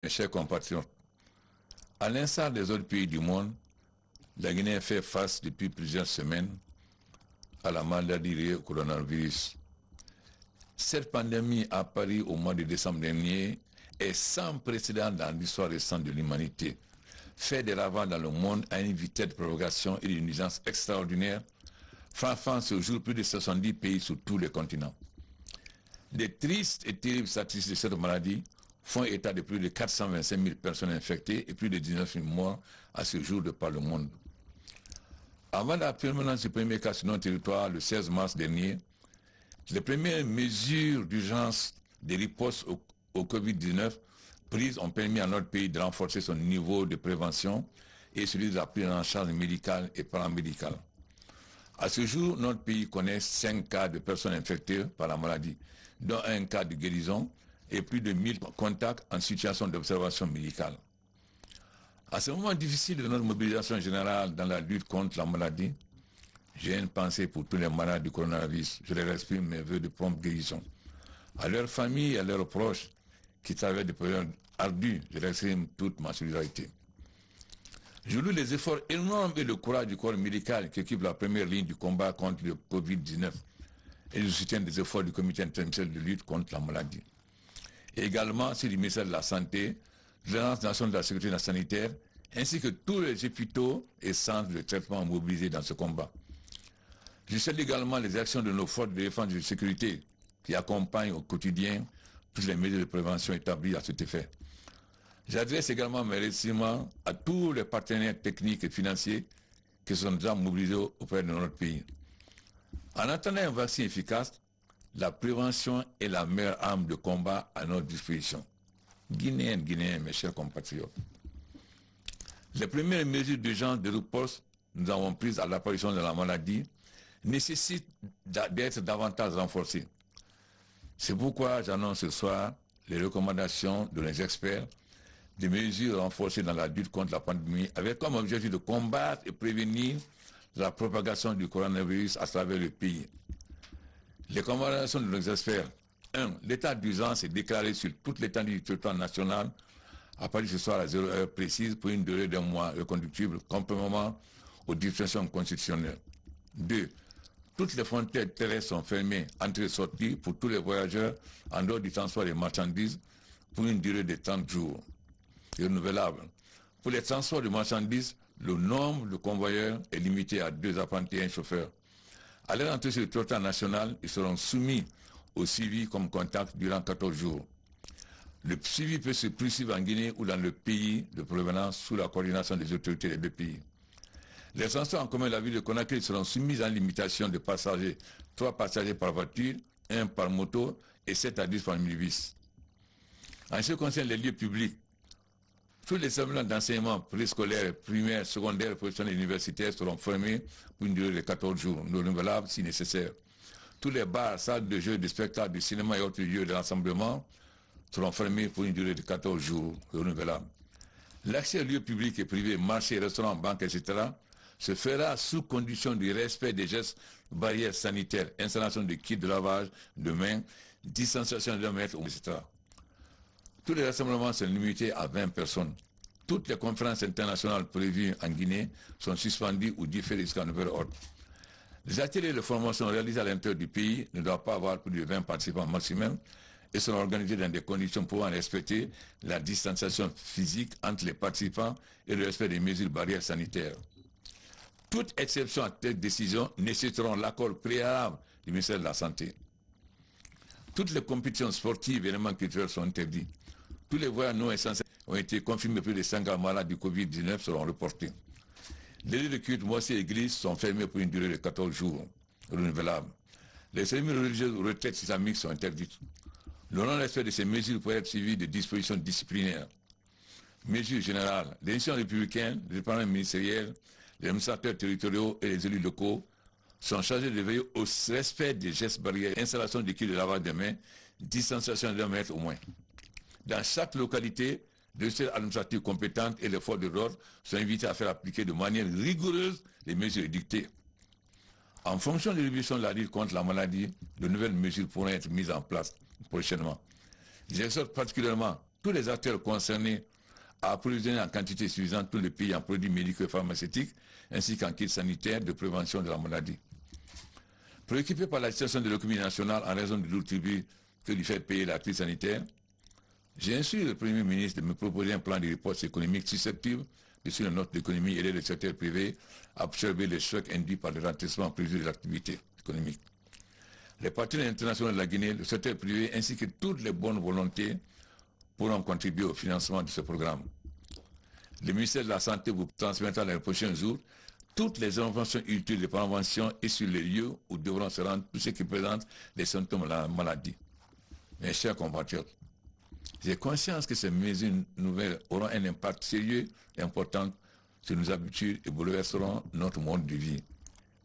Mes chers compatriotes, à l'instar des autres pays du monde, la Guinée fait face depuis plusieurs semaines à la maladie liée au coronavirus. Cette pandémie apparue au mois de décembre dernier est sans précédent dans l'histoire récente de l'humanité. Fait des ravages dans le monde à une vitesse de propagation et d'une nuisance extraordinaire, frappant ce jour plus de 70 pays sur tous les continents. Les tristes et terribles statistiques de cette maladie font état de plus de 425 000 personnes infectées et plus de 19 000 morts à ce jour de par le monde. Avant la permanence du premier cas sur notre territoire le 16 mars dernier, les premières mesures d'urgence de riposte au Covid-19 prises ont permis à notre pays de renforcer son niveau de prévention et celui de la prise en charge médicale et paramédicale. À ce jour, notre pays connaît 5 cas de personnes infectées par la maladie, dont un cas de guérison et plus de 1000 contacts en situation d'observation médicale. À ce moment difficile de notre mobilisation générale dans la lutte contre la maladie, j'ai une pensée pour tous les malades du coronavirus. Je leur exprime mes vœux de prompte guérison. À leurs familles et à leurs proches qui traversent des périodes ardues, je leur exprime toute ma solidarité. Je loue les efforts énormes et le courage du corps médical qui occupe la première ligne du combat contre le Covid-19 et je soutiens des efforts du comité interministériel de lutte contre la maladie. Et également c'est du ministère de la Santé, de l'Agence nationale de la sécurité sanitaire, ainsi que tous les hôpitaux et centres de traitement mobilisés dans ce combat. Je salue également les actions de nos forces de défense et de sécurité qui accompagnent au quotidien toutes les mesures de prévention établies à cet effet. J'adresse également mes remerciements à tous les partenaires techniques et financiers qui sont déjà mobilisés auprès de notre pays. En attendant un vaccin efficace, la prévention est la meilleure arme de combat à notre disposition. Guinéens, mes chers compatriotes. Les premières mesures d'urgence de riposte que nous avons prises à l'apparition de la maladie nécessitent d'être davantage renforcées. C'est pourquoi j'annonce ce soir les recommandations de nos experts, des mesures renforcées dans la lutte contre la pandémie, avec comme objectif de combattre et prévenir la propagation du coronavirus à travers le pays. Les recommandations de nos experts. 1. L'état d'urgence est déclaré sur toute l'étendue du territoire national à partir de ce soir à 0 heure précise pour une durée d'un mois reconductible conformément aux dispositions constitutionnelles. 2. Toutes les frontières terrestres sont fermées, entrées et sorties pour tous les voyageurs en dehors du transport des marchandises pour une durée de 30 jours. Renouvelable. Pour les transports de marchandises, le nombre de convoyeurs est limité à 2 apprentis et un chauffeur. À leur entrée sur le territoire national, ils seront soumis au suivi comme contact durant 14 jours. Le suivi peut se poursuivre en Guinée ou dans le pays de provenance sous la coordination des autorités des deux pays. Les transports en commun de la ville de Conakry seront soumis à une limitation de passagers, 3 passagers par voiture, 1 par moto et 7 à 10 par minibus. En ce qui concerne les lieux publics, tous les établissements d'enseignement préscolaire, primaire, secondaire, professionnel et universitaire seront fermés pour une durée de 14 jours, non renouvelables si nécessaire. Tous les bars, salles de jeux, de spectacles, de cinéma et autres lieux de rassemblement seront fermés pour une durée de 14 jours, renouvelables. L'accès aux lieux publics et privés, marchés, restaurants, banques, etc., se fera sous condition du respect des gestes barrières sanitaires, installation de kits de lavage de mains, distanciation de 2 mètres, etc. Tous les rassemblements sont limités à 20 personnes. Toutes les conférences internationales prévues en Guinée sont suspendues ou différées jusqu'à nouvel ordre. Les ateliers de formation réalisés à l'intérieur du pays ne doivent pas avoir plus de 20 participants maximum et seront organisés dans des conditions pouvant respecter la distanciation physique entre les participants et le respect des mesures barrières sanitaires. Toute exception à telle décision nécessiteront l'accord préalable du ministère de la Santé. Toutes les compétitions sportives et événements culturels sont interdits. Tous les voyages non essentiels ont été confirmés, plus de 50 malades du Covid-19 seront reportés. Les lieux de culte, mosquées et églises sont fermés pour une durée de 14 jours, renouvelables. Les cérémonies religieuses ou retraites islamiques sont interdites. Le non-respect de ces mesures peut être suivi de dispositions disciplinaires. Mesures générales. Les institutions républicaines, les départements ministériels, les administrateurs territoriaux et les élus locaux sont chargés de veiller au respect des gestes barrières, installation de kits de lavage des mains, distanciation de 1 mètre au moins. Dans chaque localité, les autorités administratives compétentes et les forces de l'ordre sont invités à faire appliquer de manière rigoureuse les mesures édictées. En fonction de l'évolution de la lutte contre la maladie, de nouvelles mesures pourront être mises en place prochainement. J'exhorte particulièrement tous les acteurs concernés à approvisionner en quantité suffisante tous les pays en produits médicaux et pharmaceutiques, ainsi qu'en kits sanitaires de prévention de la maladie. Préoccupé par la situation de l'économie nationale en raison du lourd tribut que lui fait payer la crise sanitaire, j'ai instruit le Premier ministre de me proposer un plan de riposte économique susceptible de suivre notre économie et aider le secteur privé à absorber les chocs induits par le ralentissement prévu de l'activité économique. Les partenaires internationaux de la Guinée, le secteur privé ainsi que toutes les bonnes volontés pourront contribuer au financement de ce programme. Le ministère de la Santé vous transmettra dans les prochains jours toutes les informations utiles de prévention et sur les lieux où devront se rendre tous ceux qui présentent les symptômes de la maladie. Mes chers compatriotes, j'ai conscience que ces mesures nouvelles auront un impact sérieux et important sur nos habitudes et bouleverseront notre mode de vie.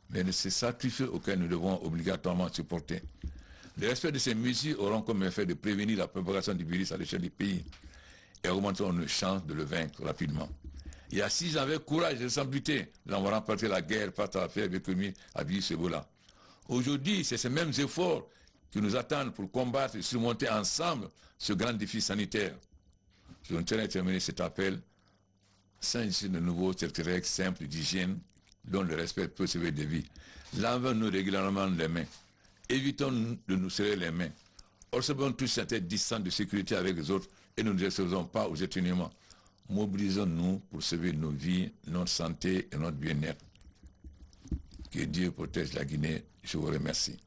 Mais c'est ce sacrifice auquel nous devons obligatoirement supporter. Le respect de ces mesures auront comme effet de prévenir la propagation du virus à l'échelle du pays et augmenteront nos chances de le vaincre rapidement. Il y a 6 ans, avec courage et sans buter, nous avons remporté la guerre face à la fièvre économique à virus Ebola. Aujourd'hui, c'est ces mêmes efforts qui nous attendent pour combattre et surmonter ensemble ce grand défi sanitaire. Je voudrais terminer cet appel sans insister de nouveau cette règle simple d'hygiène dont le respect peut sauver des vies. Lavons-nous régulièrement les mains. Évitons de nous serrer les mains. Observons tous cette distance de sécurité avec les autres et ne nous exposons pas aux éternuements. Mobilisons-nous pour sauver nos vies, notre santé et notre bien-être. Que Dieu protège la Guinée. Je vous remercie.